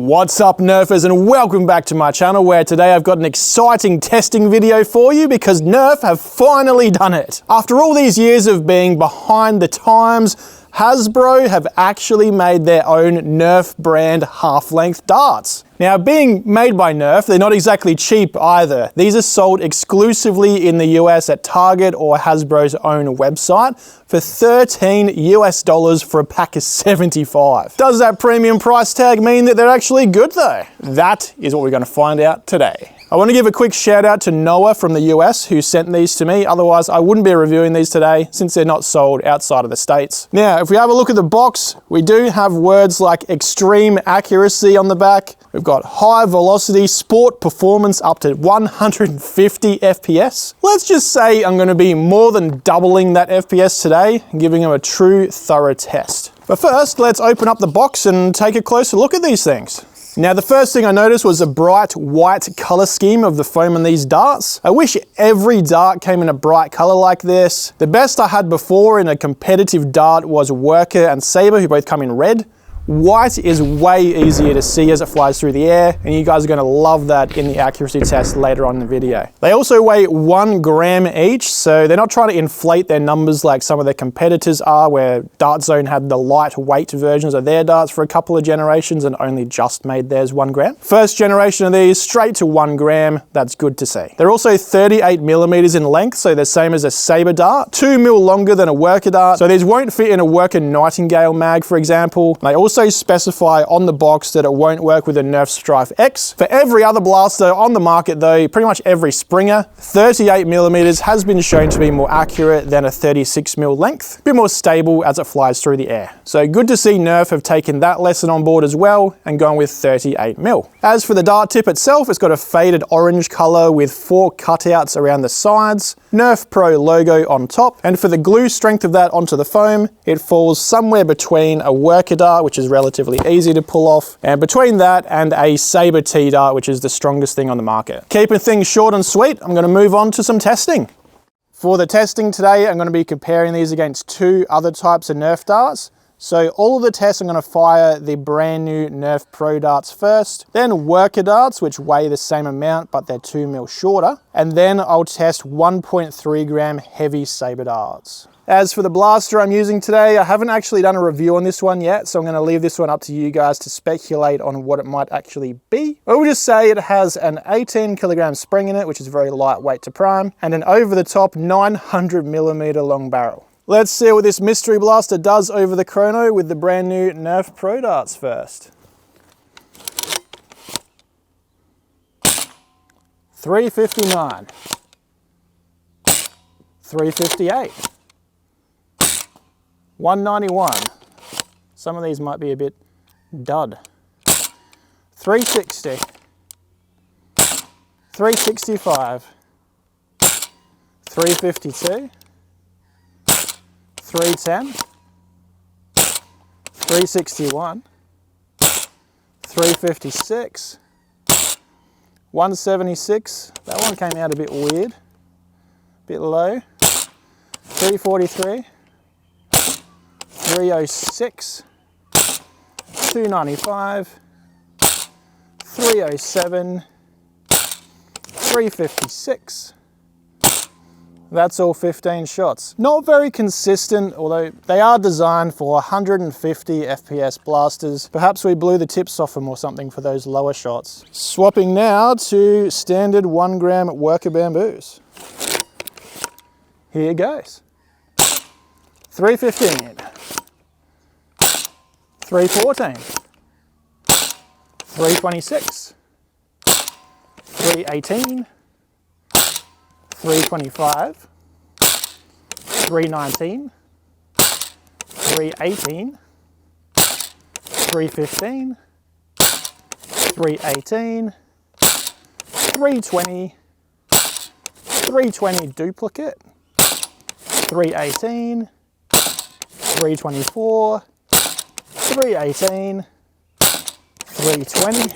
What's up, Nerfers, and welcome back to my channel, where today I've got an exciting testing video for you because Nerf have finally done it. After all these years of being behind the times, Hasbro have actually made their own Nerf brand half-length darts. Now, being made by Nerf, they're not exactly cheap either. These are sold exclusively in the US at Target or Hasbro's own website for $13 US for a pack of 75. Does that premium price tag mean that they're actually good though? That is what we're going to find out today. I want to give a quick shout out to Noah from the US who sent these to me, otherwise I wouldn't be reviewing these today since they're not sold outside of the States. Now, if we have a look at the box, we do have words like extreme accuracy on the back. We've got high velocity sport performance up to 150 FPS. Let's just say I'm going to be more than doubling that FPS today and giving them a true thorough test. But first, let's open up the box and take a closer look at these things. Now, the first thing I noticed was a bright white color scheme of the foam on these darts. I wish every dart came in a bright color like this. The best I had before in a competitive dart was Worker and Sabre, who both come in red. White is way easier to see as it flies through the air, and you guys are going to love that in the accuracy test later on in the video. They also weigh 1 gram each, so they're not trying to inflate their numbers like some of their competitors are, where Dart Zone had the lightweight versions of their darts for a couple of generations and only just made theirs 1 gram. First generation of these, straight to 1 gram, that's good to see. They're also 38 millimeters in length, so they're same as a Sabre dart, 2 mil longer than a Worker dart, so these won't fit in a Worker Nightingale mag, for example. They also specify on the box that it won't work with a Nerf Strife X. For every other blaster on the market though, pretty much every Springer, 38 millimeters has been shown to be more accurate than a 36 mil length, a bit more stable as it flies through the air. So good to see Nerf have taken that lesson on board as well and gone with 38 mil. As for the dart tip itself, it's got a faded orange color with 4 cutouts around the sides, Nerf Pro logo on top, and for the glue strength of that onto the foam, it falls somewhere between a Worker dart, which is relatively easy to pull off, and between that and a Sabre T dart, which is the strongest thing on the market. Keeping things short and sweet, I'm going to move on to some testing. For the testing today, I'm going to be comparing these against 2 other types of Nerf darts. So all of the tests, I'm going to fire the brand new Nerf Pro darts first, then Worker darts, which weigh the same amount, but they're 2 mil shorter, and then I'll test 1.3 gram heavy Sabre darts. As for the blaster I'm using today, I haven't actually done a review on this one yet, so I'm going to leave this one up to you guys to speculate on what it might actually be. I will just say it has an 18 kilogram spring in it, which is very lightweight to prime, and an over-the-top 900 millimeter long barrel. Let's see what this mystery blaster does over the chrono with the brand new Nerf Pro darts first. 359, 358. 191. Some of these might be a bit dud. 360. 365. 352. 310. 361. 356. 176. That one came out a bit weird. Bit low. 343. 306, 295, 307, 356. That's all 15 shots. Not very consistent, although they are designed for 150 FPS blasters. Perhaps we blew the tips off them or something for those lower shots. Swapping now to standard 1 gram Worker bamboos. Here goes. 315. 314, 326, 318, 325, 319, 318, 315, 318, 320, 320 duplicate, 318, 324, 318, 320,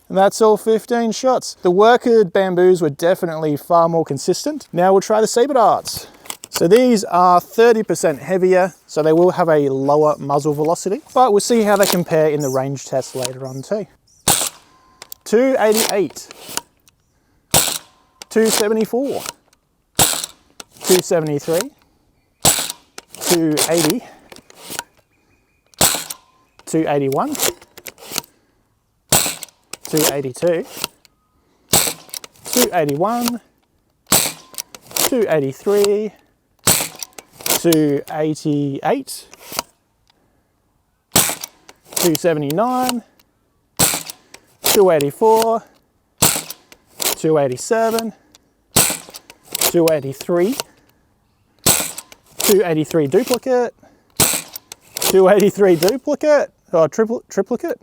and that's all 15 shots. The Worker bamboos were definitely far more consistent. Now we'll try the Sabre darts. So these are 30% heavier, so they will have a lower muzzle velocity, but we'll see how they compare in the range test later on too. 288, 274, 273, 280, 281, 282, 281, 283, 288, 279, 284, 287, 283, 283 duplicate, 283 duplicate, or triplicate.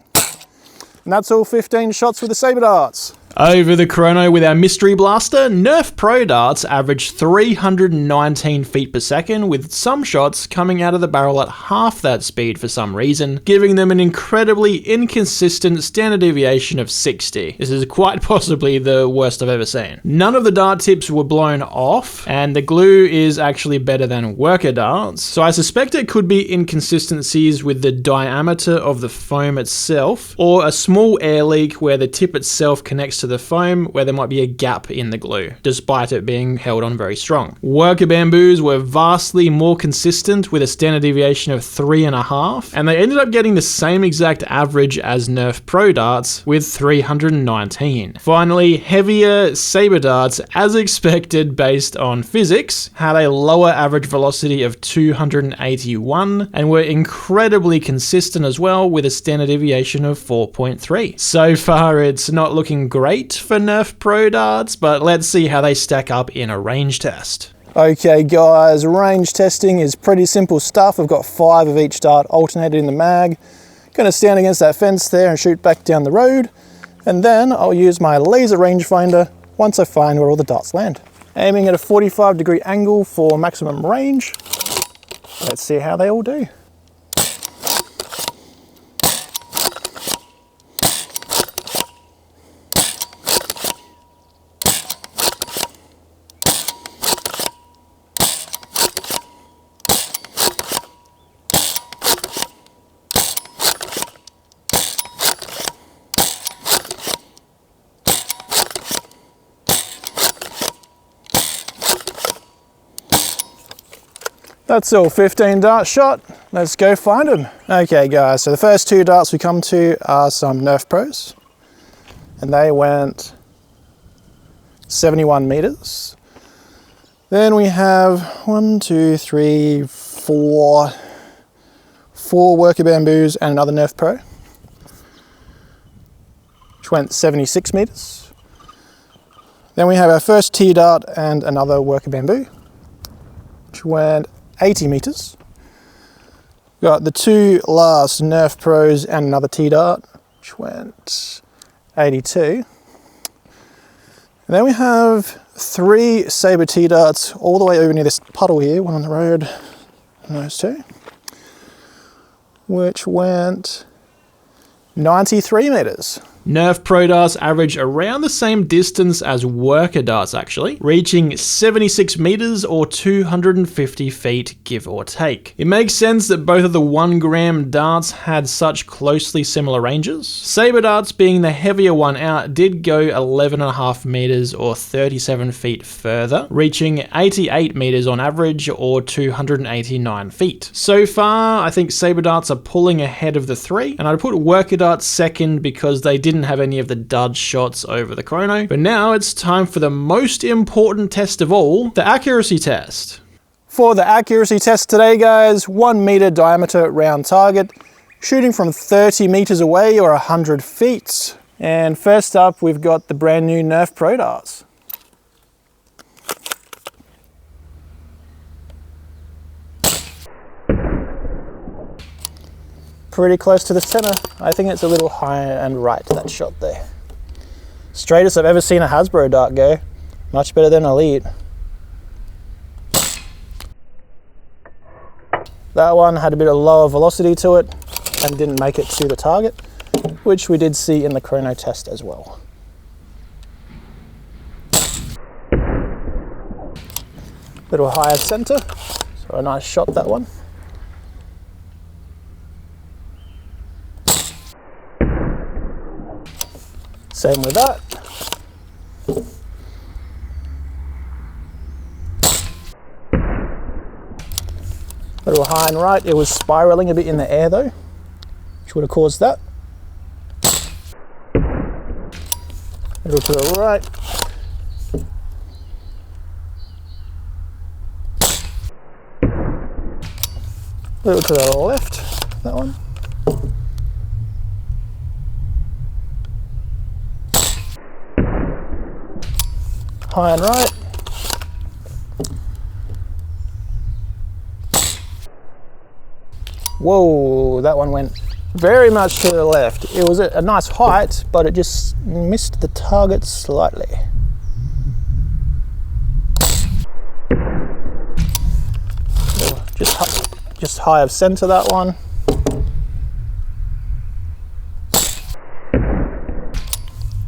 And that's all 15 shots with the Sabre darts. Over the chrono with our mystery blaster, NERF Pro darts average 319 feet per second, with some shots coming out of the barrel at half that speed for some reason, giving them an incredibly inconsistent standard deviation of 60. This is quite possibly the worst I've ever seen. None of the dart tips were blown off, and the glue is actually better than Worker darts, so I suspect it could be inconsistencies with the diameter of the foam itself, or a small air leak where the tip itself connects to the foam where there might be a gap in the glue, despite it being held on very strong. Worker bamboos were vastly more consistent with a standard deviation of 3.5, and they ended up getting the same exact average as NERF Pro darts with 319. Finally, heavier Sabre darts, as expected based on physics, had a lower average velocity of 281 and were incredibly consistent as well with a standard deviation of 4.3. So far it's not looking great for NERF Pro darts, but let's see how they stack up in a range test. Okay guys, range testing is pretty simple stuff. I've got 5 of each dart alternated in the mag. Gonna stand against that fence there and shoot back down the road, and then I'll use my laser rangefinder once I find where all the darts land. Aiming at a 45-degree angle for maximum range. Let's see how they all do. That's all 15 darts shot. Let's go find them. Okay guys, so the first 2 darts we come to are some NERF Pros, and they went 71 meters. Then we have 4 Worker bamboos and another NERF Pro, which went 76 meters. Then we have our first T dart and another Worker bamboo, which went 80 meters. Got the 2 last NERF Pros and another T dart, which went 82. And then we have 3 Sabre T darts all the way over near this puddle here, one on the road, and those 2, which went 93 meters. NERF Pro darts average around the same distance as Worker darts actually, reaching 76 meters or 250 feet give or take. It makes sense that both of the 1 gram darts had such closely similar ranges. Sabre darts, being the heavier one out, did go 11.5 meters or 37 feet further, reaching 88 meters on average or 289 feet. So far, I think Sabre darts are pulling ahead of the 3, and I'd put Worker darts second because they didn't have any of the dud shots over the chrono. But now it's time for the most important test of all, the accuracy test. For the accuracy test today guys, 1 meter diameter round target, shooting from 30 meters away or 100 feet. And first up we've got the brand new NERF Pro darts. Pretty close to the center. I think it's a little high and right to that shot there. Straightest I've ever seen a Hasbro dart go. Much better than Elite. That one had a bit of lower velocity to it and didn't make it to the target, which we did see in the chrono test as well. Little higher center, so a nice shot, that one. Same with that. Little high and right. It was spiraling a bit in the air though, which would have caused that. Little to the right. Little to the left, that one. High and right. Whoa, that one went very much to the left. It was a nice height, but it just missed the target slightly. Just high of center, that one.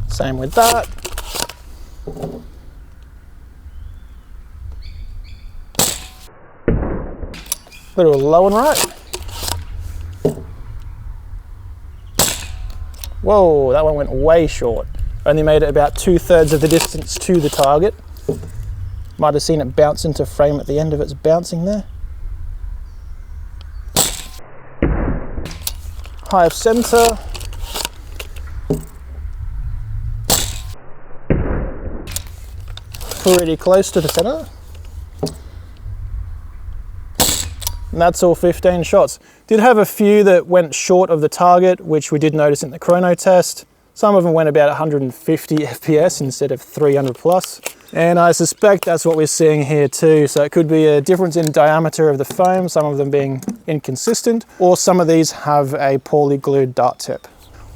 Same with that. Little low and right. Whoa, that one went way short. Only made it about 2/3 of the distance to the target. Might have seen it bounce into frame at the end of its bouncing there. High of center. Pretty close to the center. And that's all 15 shots. Did have a few that went short of the target, which we did notice in the chrono test. Some of them went about 150 FPS instead of 300 plus. And I suspect that's what we're seeing here too. So it could be a difference in diameter of the foam, some of them being inconsistent, or some of these have a poorly glued dart tip.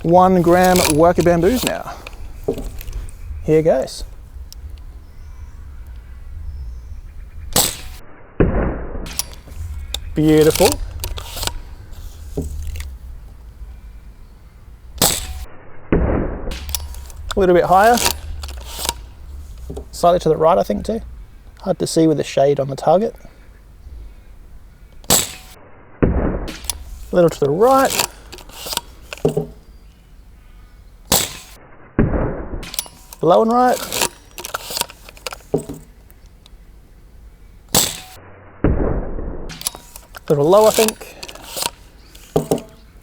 1 gram worker bamboos now. Here goes. Beautiful. A little bit higher. Slightly to the right, I think, too. Hard to see with the shade on the target. A little to the right. Low and right. A little low, I think.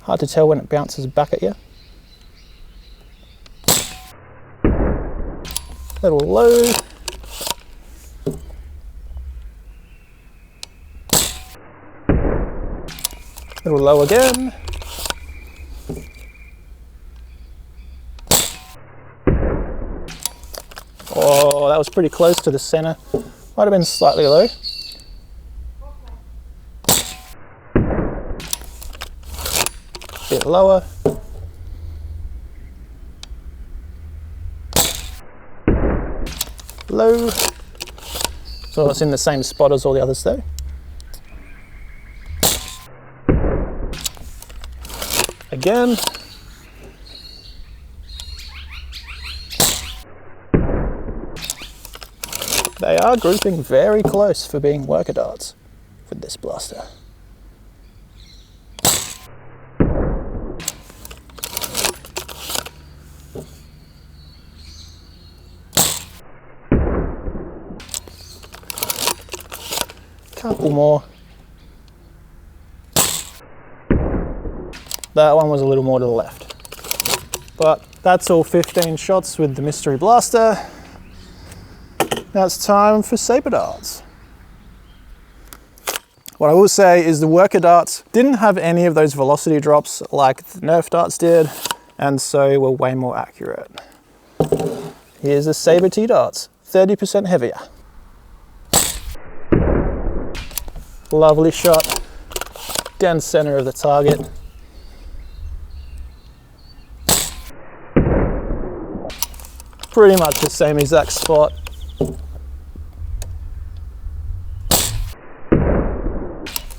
Hard to tell when it bounces back at you. A little low. A little low again. Oh, that was pretty close to the center. Might have been slightly low. Bit lower. Low. So it's in the same spot as all the others though. Again. They are grouping very close for being worker darts with this blaster. Couple more. That one was a little more to the left. But that's all 15 shots with the mystery blaster. Now it's time for saber darts. What I will say is the worker darts didn't have any of those velocity drops like the NERF darts did, and so were way more accurate. Here's the saber T darts, 30% heavier. Lovely shot, down center of the target. Pretty much the same exact spot.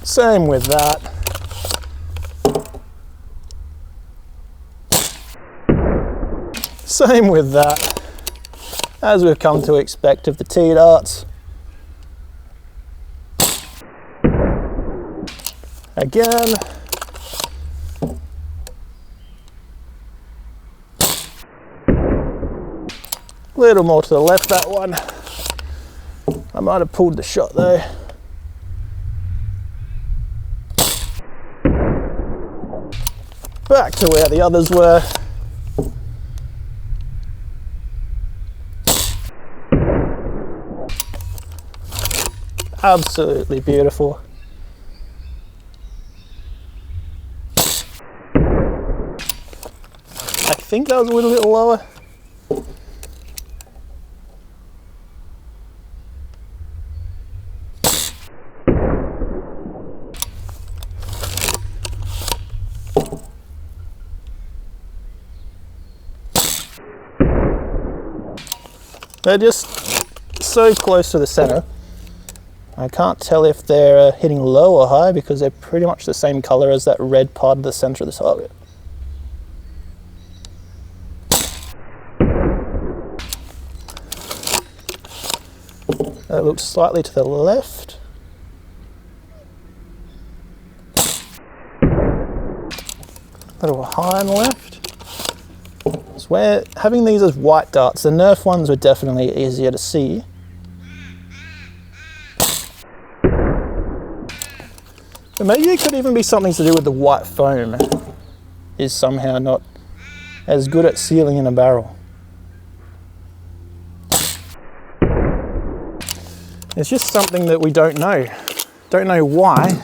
Same with that. Same with that. As we've come to expect of the T darts. Again. A little more to the left, that one. I might have pulled the shot though. Back to where the others were. Absolutely beautiful. I think that was a little bit lower. They're just so close to the center. I can't tell if they're hitting low or high because they're pretty much the same color as that red part of the center of the target. That looks slightly to the left. A little high on the left. So where having these as white darts, the NERF ones were definitely easier to see. But maybe it could even be something to do with the white foam is somehow not as good at sealing in a barrel. It's just something that we don't know. Don't know why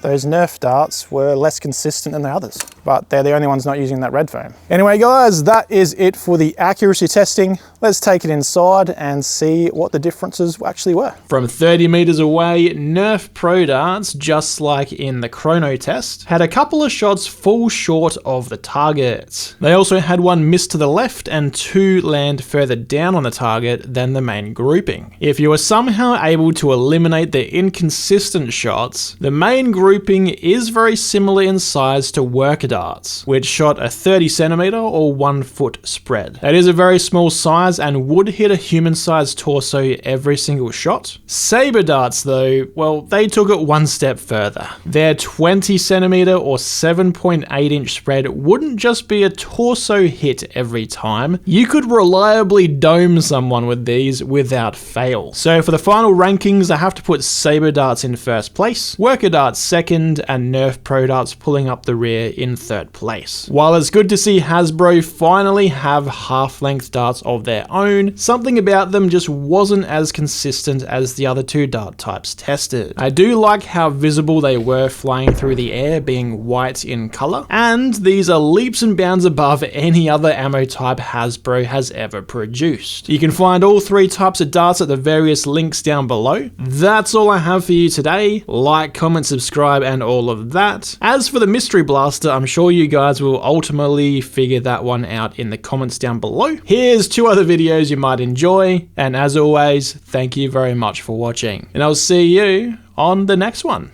those NERF darts were less consistent than the others, but they're the only ones not using that red foam. Anyway guys, that is it for the accuracy testing. Let's take it inside and see what the differences actually were. From 30 meters away, NERF Pro darts, just like in the Chrono Test, had a couple of shots fall short of the target. They also had one miss to the left and 2 land further down on the target than the main grouping. If you were somehow able to eliminate the inconsistent shots, the main grouping is very similar in size to Worker darts, which shot a 30 centimeter or 1 foot spread. That is a very small size and would hit a human-sized torso every single shot. Sabre darts though, well, they took it one step further. Their 20 centimeter or 7.8 inch spread wouldn't just be a torso hit every time. You could reliably dome someone with these without fail. So for the final rankings, I have to put Sabre darts in first place, Worker darts second, and NERF Pro darts pulling up the rear in third place. While it's good to see Hasbro finally have half-length darts of their own, something about them just wasn't as consistent as the other 2 dart types tested. I do like how visible they were flying through the air, being white in color, and these are leaps and bounds above any other ammo type Hasbro has ever produced. You can find all 3 types of darts at the various links down below. That's all I have for you today. Like, comment, subscribe, and all of that. As for the mystery blaster, I'm sure you guys will ultimately figure that one out in the comments down below. Here's 2 other videos you might enjoy, and as always, thank you very much for watching, and I'll see you on the next one.